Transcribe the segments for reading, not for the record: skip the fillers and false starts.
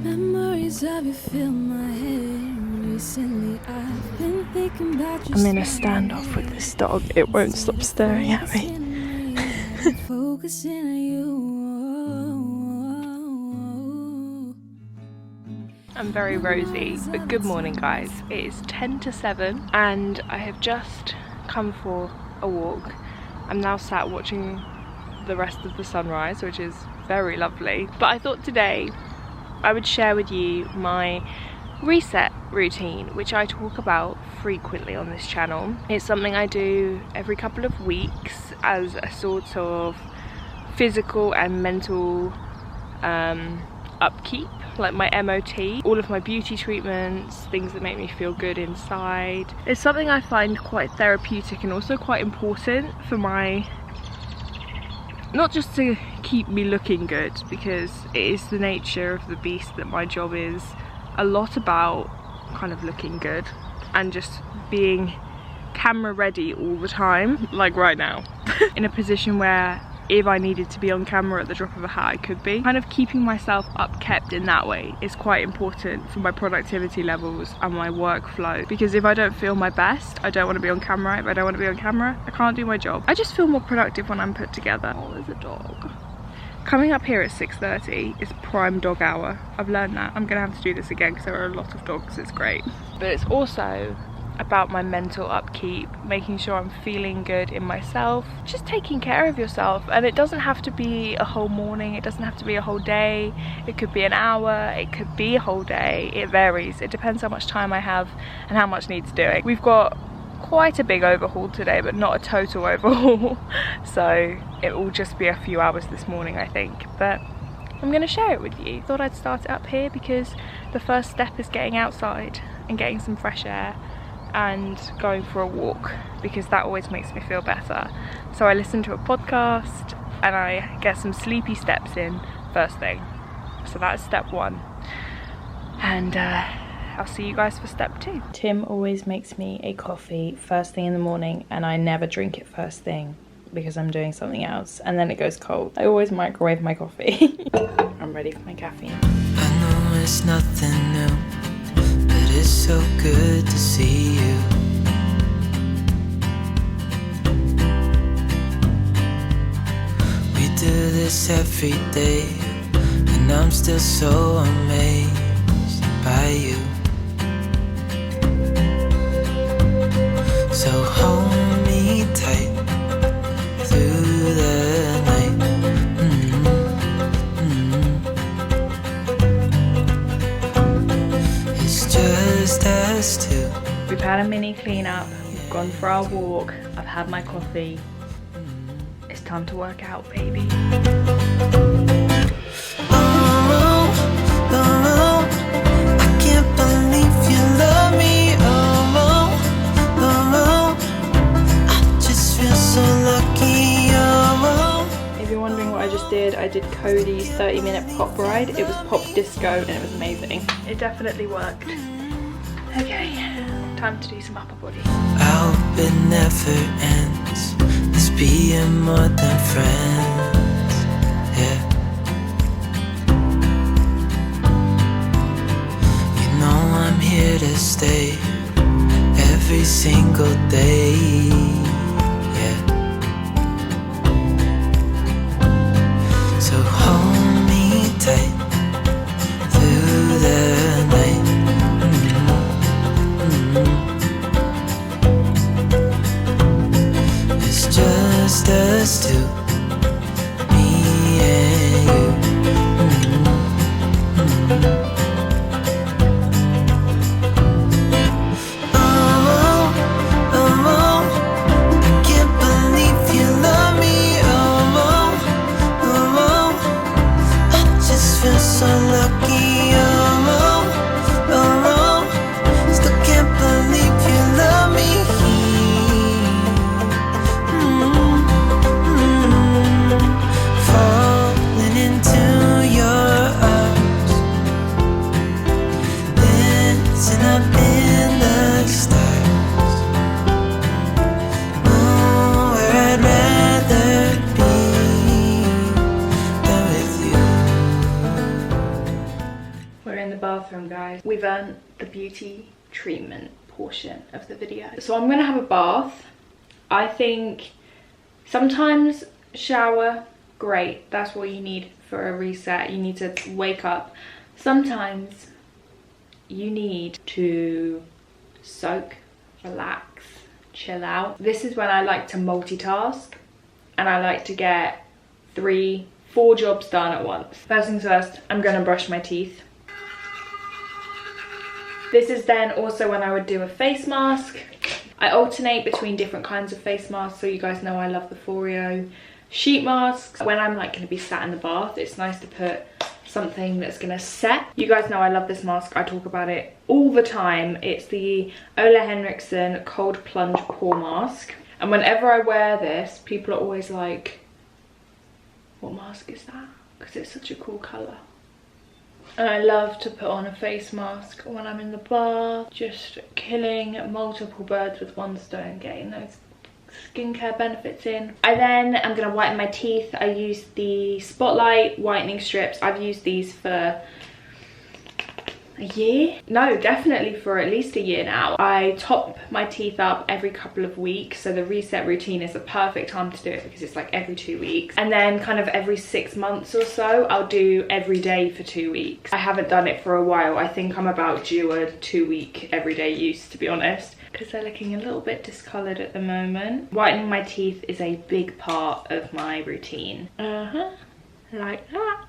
Memories of you fill my head. Recently I've been thinking about you. I'm in a standoff with this dog. It won't stop staring at me. Focusing on you. I'm very rosy, but good morning guys. It is 10 to 7 and I have just come for a walk. I'm now sat watching the rest of the sunrise, which is very lovely. But I thought today I would share with you my reset routine, which I talk about frequently on this channel. It's something I do every couple of weeks as a sort of physical and mental upkeep, like my MOT, all of my beauty treatments, things that make me feel good inside. It's something I find quite therapeutic and also quite important for my, not just to keep me looking good, because it is the nature of the beast that my job is a lot about kind of looking good and just being camera ready all the time, like right now. In a position where if I needed to be on camera at the drop of a hat, I could be. Kind of keeping myself upkept in that way is quite important for my productivity levels and my workflow, because if I don't feel my best, I don't want to be on camera. If I don't want to be on camera, I can't do my job. I just feel more productive when I'm put together. Oh, there's a dog. Coming up here at 6:30 is prime dog hour. I've learned that. I'm gonna have to do this again because there are a lot of dogs. It's great. But it's also about my mental upkeep, making sure I'm feeling good in myself, just taking care of yourself. And it doesn't have to be a whole morning, it doesn't have to be a whole day, it could be an hour, it could be a whole day, it varies. It depends how much time I have and how much needs doing. We've got quite a big overhaul today, but not a total overhaul, so it will just be a few hours this morning, I think. But I'm gonna share it with you. Thought I'd start it up here because the first step is getting outside and getting some fresh air and going for a walk, because that always makes me feel better. So I listen to a podcast and I get some sleepy steps in first thing. So that's step one. And I'll see you guys for step two. Tim always makes me a coffee first thing in the morning, and I never drink it first thing because I'm doing something else and then it goes cold. I always microwave my coffee. I'm ready for my caffeine. I know it's nothing new, but it's so good to see you. We do this every day, and I'm still so amazed by you. So hold me tight through the night. It's just us two. We've had a mini clean up, we've gone for our walk, I've had my coffee. It's time to work out, baby. I can't believe you love me. I just feel so lucky. If you're wondering what I just did, I did Cody's 30-minute pop ride. It was pop disco and it was amazing. It definitely worked. Okay, time to do some upper body. I hope it never ends, this being more than friends, yeah. You know I'm here to stay every single day, yeah. So hold me tight through the night. It's just us two, me and you. bathroom, guys. We've earned the beauty treatment portion of the video. So I'm gonna have a bath. I think sometimes shower, great, that's what you need for a reset. You need to wake up. Sometimes you need to soak, relax, chill out. This is when I like to multitask and I like to get 3-4 jobs done at once. First things first, I'm gonna brush my teeth. This is then also when I would do a face mask. I alternate between different kinds of face masks, so you guys know I love the Foreo sheet masks. When I'm like gonna be sat in the bath, it's nice to put something that's gonna set. You guys know I love this mask, I talk about it all the time. It's the Ole Henriksen Cold Plunge Pore Mask. And whenever I wear this, people are always like, what mask is that? Because it's such a cool colour. And I love to put on a face mask when I'm in the bath, just killing multiple birds with one stone, getting those skincare benefits in. I then am going to whiten my teeth. I use the Spotlight whitening strips. I've used these for a year? No, definitely for at least a year now. I top my teeth up every couple of weeks, so the reset routine is the perfect time to do it because it's like every 2 weeks. And then kind of every 6 months or so, I'll do every day for 2 weeks. I haven't done it for a while. I think I'm about due a 2-week everyday use, to be honest, because they're looking a little bit discoloured at the moment. Whitening my teeth is a big part of my routine. Like that.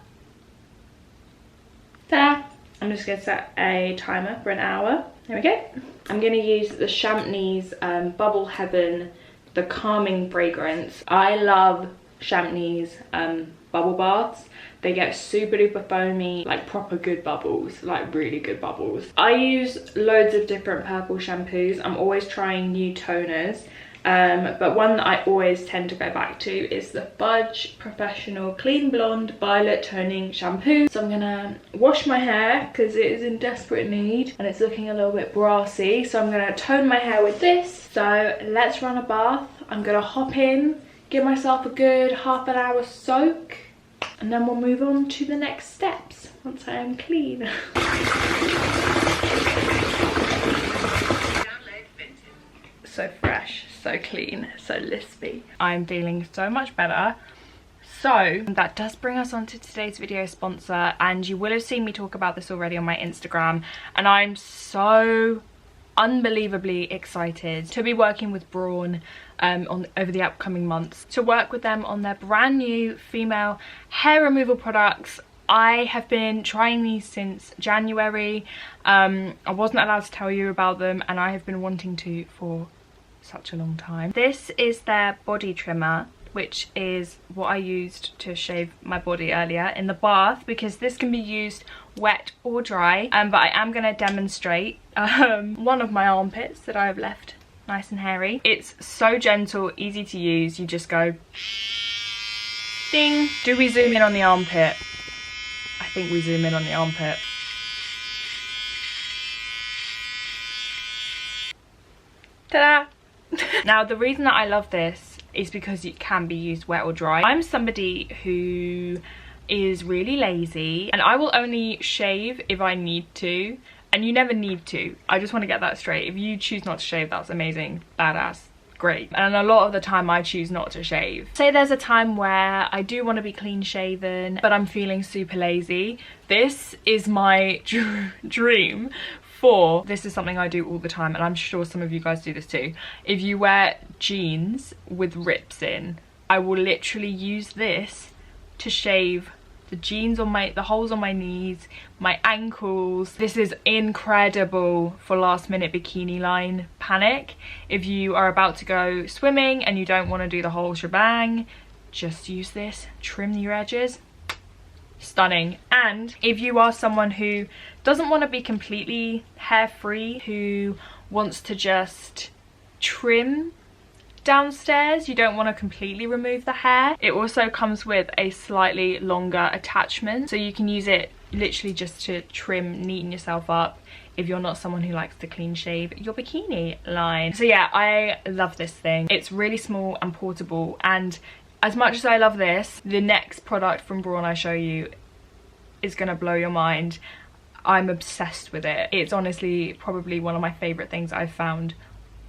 Ta-da! I'm just going to set a timer for an hour. There we go. I'm going to use the Champneys Bubble Heaven, the calming fragrance. I love Champneys bubble baths. They get super duper foamy, like proper good bubbles, like really good bubbles. I use loads of different purple shampoos. I'm always trying new toners. But one that I always tend to go back to is the Fudge Professional Clean Blonde Violet Toning Shampoo. So I'm gonna wash my hair because it is in desperate need and it's looking a little bit brassy. So I'm gonna tone my hair with this. So let's run a bath. I'm gonna hop in, give myself a good half an hour soak, and then we'll move on to the next steps once I am clean. So fresh, so clean, so lispy. I'm feeling so much better. So that does bring us on to today's video sponsor, and you will have seen me talk about this already on my Instagram, and I'm so unbelievably excited to be working with Braun over the upcoming months, to work with them on their brand new female hair removal products. I have been trying these since January. I wasn't allowed to tell you about them, and I have been wanting to for such a long time. This is their body trimmer, which is what I used to shave my body earlier in the bath, because this can be used wet or dry. But I am going to demonstrate one of my armpits that I have left nice and hairy. It's so gentle, easy to use. You just go ding. Do we zoom in on the armpit? I think we zoom in on the armpit. Ta-da! Now, the reason that I love this is because it can be used wet or dry. I'm somebody who is really lazy, and I will only shave if I need to, and you never need to. I just want to get that straight. If you choose not to shave, that's amazing, badass, great. And a lot of the time I choose not to shave. Say there's a time where I do want to be clean shaven, but I'm feeling super lazy. This is my dream. This is something I do all the time, and I'm sure some of you guys do this too. If you wear jeans with rips in, I will literally use this to shave the jeans on the holes on my knees, my ankles. This is incredible for last minute bikini line panic. If you are about to go swimming and you don't want to do the whole shebang, just use this, trim your edges. Stunning. And if you are someone who doesn't want to be completely hair free, who wants to just trim downstairs, you don't want to completely remove the hair, it also comes with a slightly longer attachment, so you can use it literally just to trim, neaten yourself up if you're not someone who likes to clean shave your bikini line. So yeah, I love this thing. It's really small and portable, and as much as I love this, the next product from Braun I show you is gonna blow your mind. I'm obsessed with it. It's honestly probably one of my favorite things I've found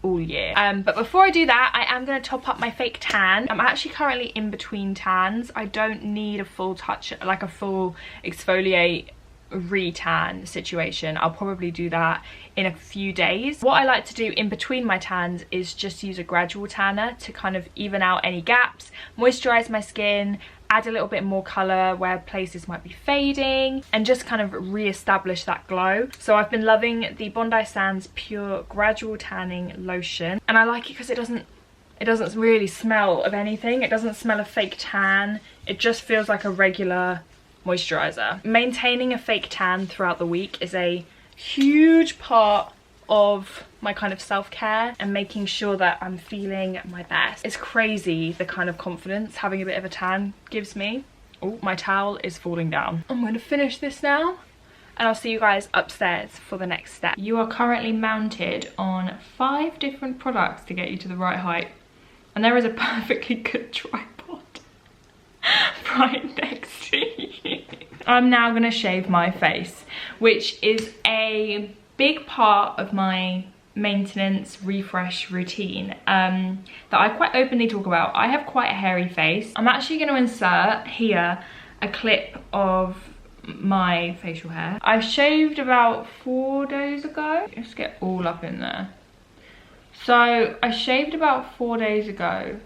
all year. But before I do that, I am going to top up my fake tan. I'm actually currently in between tans. I don't need a full touch, like a full exfoliate re-tan situation. I'll probably do that in a few days. What I like to do in between my tans is just use a gradual tanner to kind of even out any gaps, moisturize my skin, add a little bit more color where places might be fading, and just kind of re-establish that glow. So I've been loving the Bondi Sands Pure Gradual Tanning Lotion, and I like it because it doesn't really smell of anything. It doesn't smell of fake tan. It just feels like a regular moisturizer. Maintaining a fake tan throughout the week is a huge part of my kind of self-care and making sure that I'm feeling my best. It's crazy the kind of confidence having a bit of a tan gives me. Oh, my towel is falling down. I'm going to finish this now and I'll see you guys upstairs for the next step. You are currently mounted on 5 different products to get you to the right height, and there is a perfectly good tripod right next to you. I'm now going to shave my face, which is a big part of my maintenance refresh routine that I quite openly talk about. I have quite a hairy face. I'm actually going to insert here a clip of my facial hair. I shaved about 4 days ago. Let's get all up in there. So I shaved about 4 days ago,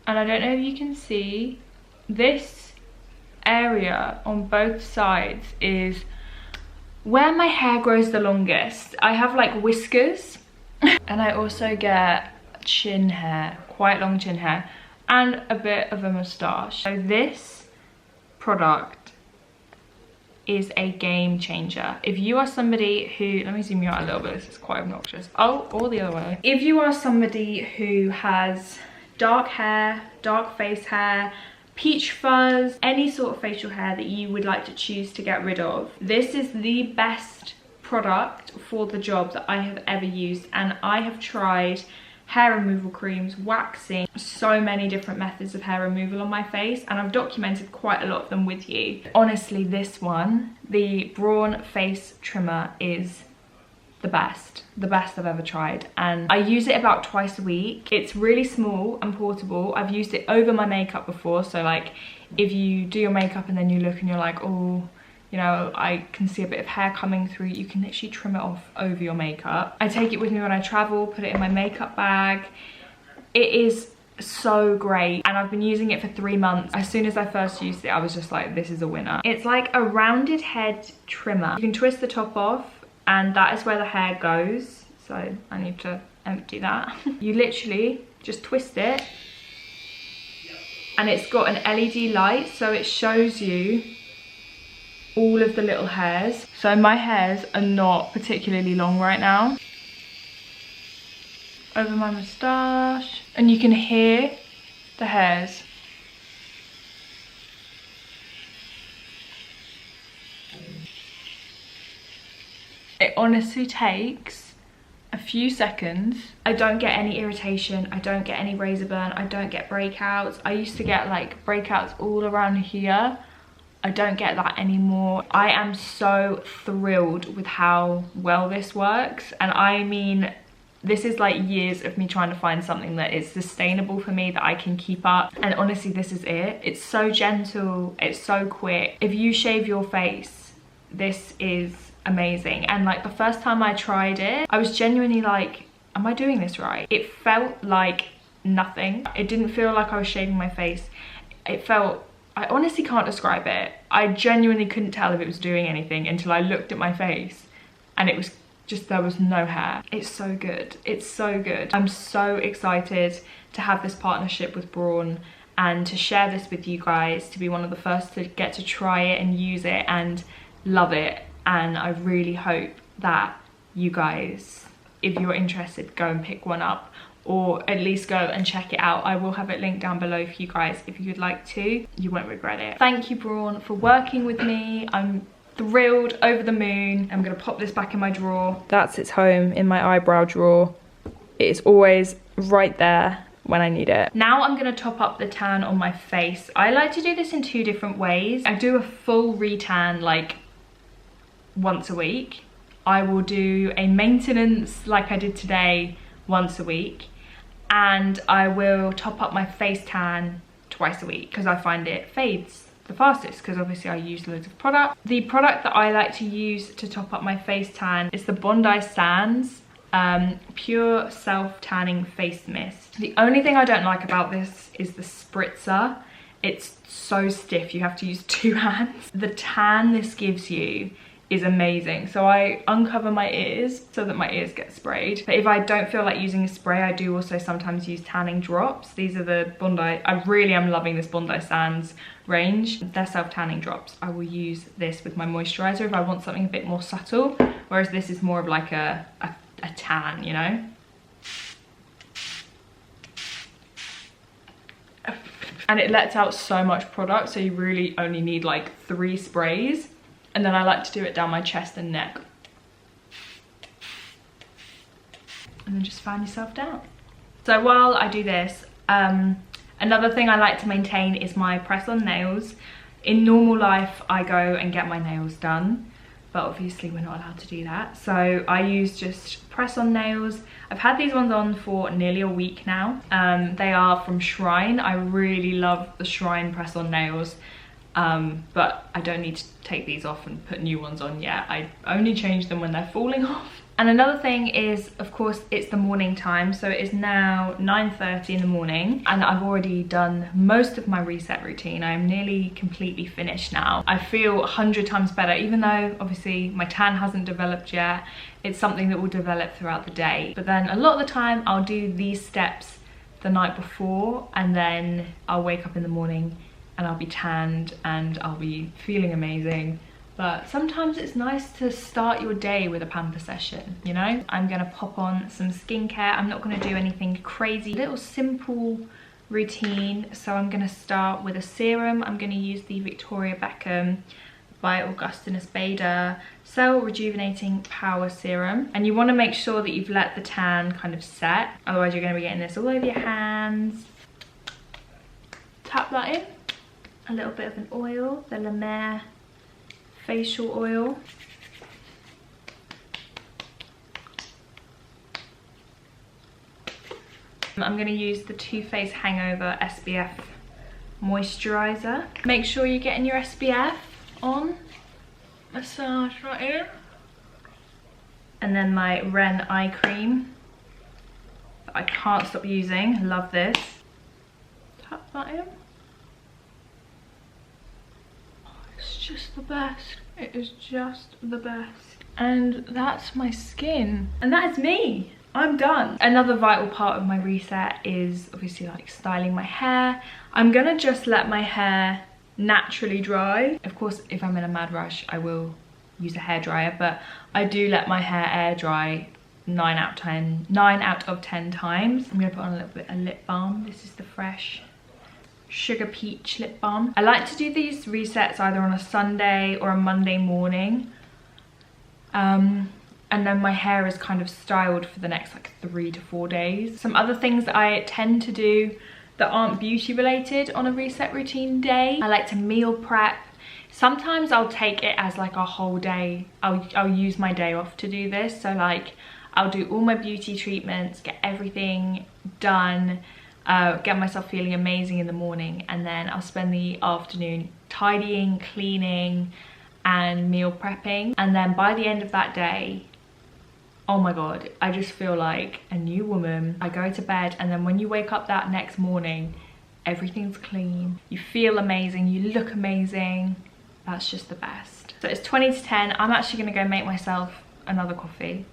and I don't know if you can see, this area on both sides is where my hair grows the longest. I have like whiskers and I also get chin hair, quite long chin hair, and a bit of a moustache. So this product is a game changer. If you are somebody who, let me zoom you out a little bit, this is quite obnoxious. Oh, or the other way. If you are somebody who has dark hair, dark face hair, peach fuzz, any sort of facial hair that you would like to choose to get rid of, this is the best product for the job that I have ever used. And I have tried hair removal creams, waxing, so many different methods of hair removal on my face, and I've documented quite a lot of them with you. Honestly, this one, the Braun face trimmer, is the best I've ever tried, and I use it about twice a week. It's really small and portable. I've used it over my makeup before, so like if you do your makeup and then you look and you're like, oh, you know, I can see a bit of hair coming through, you can literally trim it off over your makeup. I take it with me when I travel, put it in my makeup bag. It is so great, and I've been using it for 3 months. As soon as I first used it, I was just like, this is a winner. It's like a rounded head trimmer. You can twist the top off, and that is where the hair goes. So I need to empty that. You literally just twist it, and it's got an LED light, so it shows you all of the little hairs. So my hairs are not particularly long right now. Over my moustache, and you can hear the hairs. It honestly takes a few seconds. I don't get any irritation, I don't get any razor burn, I don't get breakouts. I used to get like breakouts all around here. I don't get that anymore. I am so thrilled with how well this works, and I mean, this is like years of me trying to find something that is sustainable for me, that I can keep up, and honestly this is it. It's so gentle, it's so quick. If you shave your face, this is amazing. And like the first time I tried it, I was genuinely like, am I doing this right? It felt like nothing. It didn't feel like I was shaving my face. It felt, I honestly can't describe it. I genuinely couldn't tell if it was doing anything until I looked at my face and it was just, there was no hair. It's so good, it's so good. I'm so excited to have this partnership with Braun and to share this with you guys, to be one of the first to get to try it and use it and love it. And I really hope that you guys, if you're interested, go and pick one up, or at least go and check it out. I will have it linked down below for you guys if you'd like to. You won't regret it. Thank you, Braun, for working with me. I'm thrilled, over the moon. I'm gonna pop this back in my drawer. That's its home, in my eyebrow drawer. It is always right there when I need it. Now I'm gonna top up the tan on my face. I like to do this in 2 different ways. I do a full retan, like once a week. I will do a maintenance like I did today once a week, and I will top up my face tan twice a week because I find it fades the fastest, because obviously I use loads of product. The product that I like to use to top up my face tan is the Bondi Sands Pure Self Tanning Face Mist. The only thing I don't like about this is the spritzer. It's so stiff, you have to use 2 hands. The tan this gives you is amazing. So I uncover my ears so that my ears get sprayed. But if I don't feel like using a spray, I do also sometimes use tanning drops. These are the Bondi, I really am loving this Bondi Sands range. They're self-tanning drops. I will use this with my moisturizer if I want something a bit more subtle, whereas this is more of like a tan, you know? And it lets out so much product, so you really only need like 3 sprays. And then I like to do it down my chest and neck. And then just fan yourself down. So while I do this, another thing I like to maintain is my press-on nails. In normal life, I go and get my nails done, but obviously we're not allowed to do that. So I use just press-on nails. I've had these ones on for nearly a week now. They are from Shrine. I really love the Shrine press-on nails. But I don't need to take these off and put new ones on yet. I only change them when they're falling off. And another thing is, of course, it's the morning time. So it is now 9:30 in the morning and I've already done most of my reset routine. I am nearly completely finished now. I feel 100 times better, even though obviously my tan hasn't developed yet. It's something that will develop throughout the day. But then a lot of the time I'll do these steps the night before, and then I'll wake up in the morning and I'll be tanned and I'll be feeling amazing. But sometimes it's nice to start your day with a pamper session, you know? I'm gonna pop on some skincare. I'm not gonna do anything crazy. Little simple routine. So I'm gonna start with a serum. I'm gonna use the Victoria Beckham by Augustinus Bader Cell Rejuvenating Power Serum. And you wanna make sure that you've let the tan kind of set. Otherwise you're gonna be getting this all over your hands. Tap that in. A little bit of an oil, the La Mer facial oil. I'm going to use the Too Faced Hangover SPF moisturizer. Make sure you're getting your SPF on. Massage right in. And then my Ren eye cream that I can't stop using. Love this. Tap that in. It's just the best. It is just the best. And that's my skin. And that is me. I'm done. Another vital part of my reset is obviously like styling my hair. I'm gonna just let my hair naturally dry. Of course, if I'm in a mad rush, I will use a hairdryer, but I do let my hair air dry 9 out of 10 times. I'm gonna put on a little bit of lip balm. This is the Fresh Sugar Peach lip balm. I like to do these resets either on a Sunday or a Monday morning. And then my hair is kind of styled for the next like 3 to 4 days. Some other things that I tend to do that aren't beauty related on a reset routine day. I like to meal prep. Sometimes I'll take it as like a whole day. I'll use my day off to do this. So like I'll do all my beauty treatments, get everything done, get myself feeling amazing in the morning, and then I'll spend the afternoon tidying, cleaning and meal prepping. And then by the end of that day, oh my god, I just feel like a new woman. I go to bed and then when you wake up that next morning, everything's clean, you feel amazing, you look amazing. That's just the best. So it's 20 to 10. I'm actually gonna go make myself another coffee,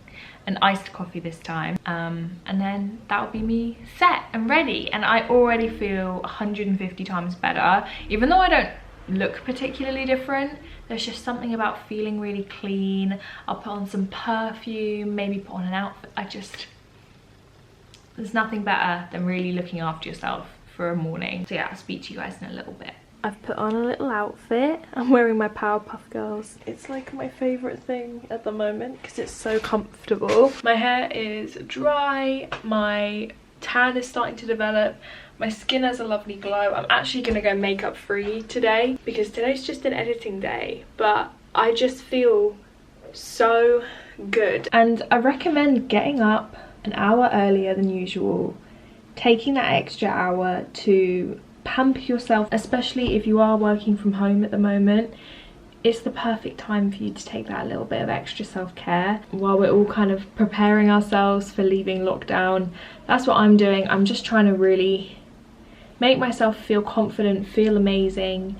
an iced coffee this time, and then that'll be me set and ready. And I already feel 150 times better. Even though I don't look particularly different, there's just something about feeling really clean. I'll put on some perfume, maybe put on an outfit. There's nothing better than really looking after yourself for a morning. So yeah, I'll speak to you guys in a little bit. I've put on a little outfit. I'm wearing my Powerpuff Girls. It's like my favourite thing at the moment because it's so comfortable. My hair is dry, my tan is starting to develop, my skin has a lovely glow. I'm actually gonna go makeup free today because today's just an editing day, but I just feel so good. And I recommend getting up an hour earlier than usual, taking that extra hour to pamper yourself, especially if you are working from home at the moment. It's the perfect time for you to take that little bit of extra self-care while we're all kind of preparing ourselves for leaving lockdown. That's what I'm doing. I'm just trying to really make myself feel confident, feel amazing,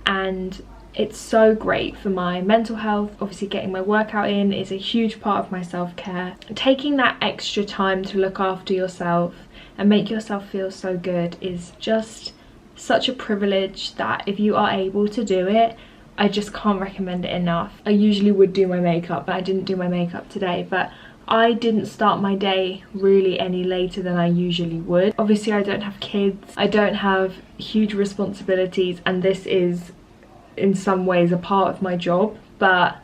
and it's so great for my mental health. Obviously getting my workout in is a huge part of my self-care. Taking that extra time to look after yourself and make yourself feel so good is just such a privilege that if you are able to do it, I just can't recommend it enough. I usually would do my makeup, but I didn't do my makeup today, but I didn't start my day really any later than I usually would. Obviously I don't have kids, I don't have huge responsibilities, and this is in some ways a part of my job, but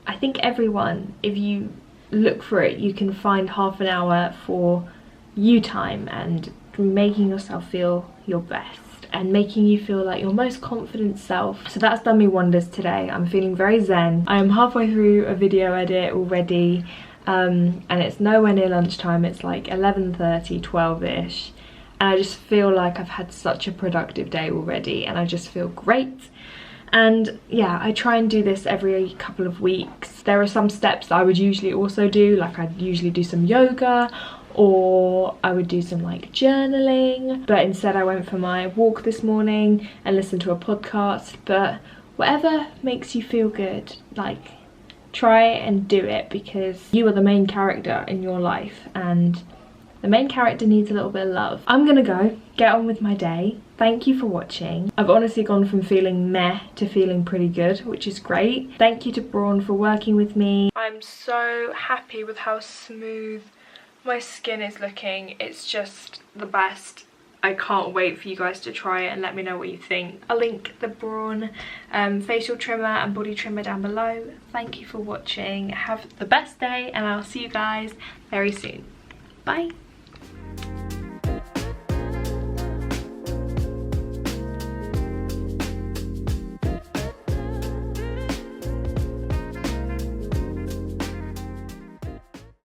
I think everyone, if you look for it, you can find half an hour for you time and making yourself feel your best and making you feel like your most confident self. So that's done me wonders today. I'm feeling very zen. I am halfway through a video edit already, and it's nowhere near lunchtime. It's like 11:30, 12ish, and I just feel like I've had such a productive day already, and I just feel great. And yeah, I try and do this every couple of weeks. There are some steps that I would usually also do, like I'd usually do some yoga, or I would do some like journaling, but instead I went for my walk this morning and listened to a podcast. But whatever makes you feel good, like try and do it, because you are the main character in your life and the main character needs a little bit of love. I'm gonna go get on with my day. Thank you for watching. I've honestly gone from feeling meh to feeling pretty good, which is great. Thank you to Braun for working with me. I'm so happy with how smooth my skin is looking. It's just the best. I can't wait for you guys to try it and let me know what you think. I'll link the Braun facial trimmer and body trimmer down below. Thank you for watching. Have the best day and I'll see you guys very soon. Bye.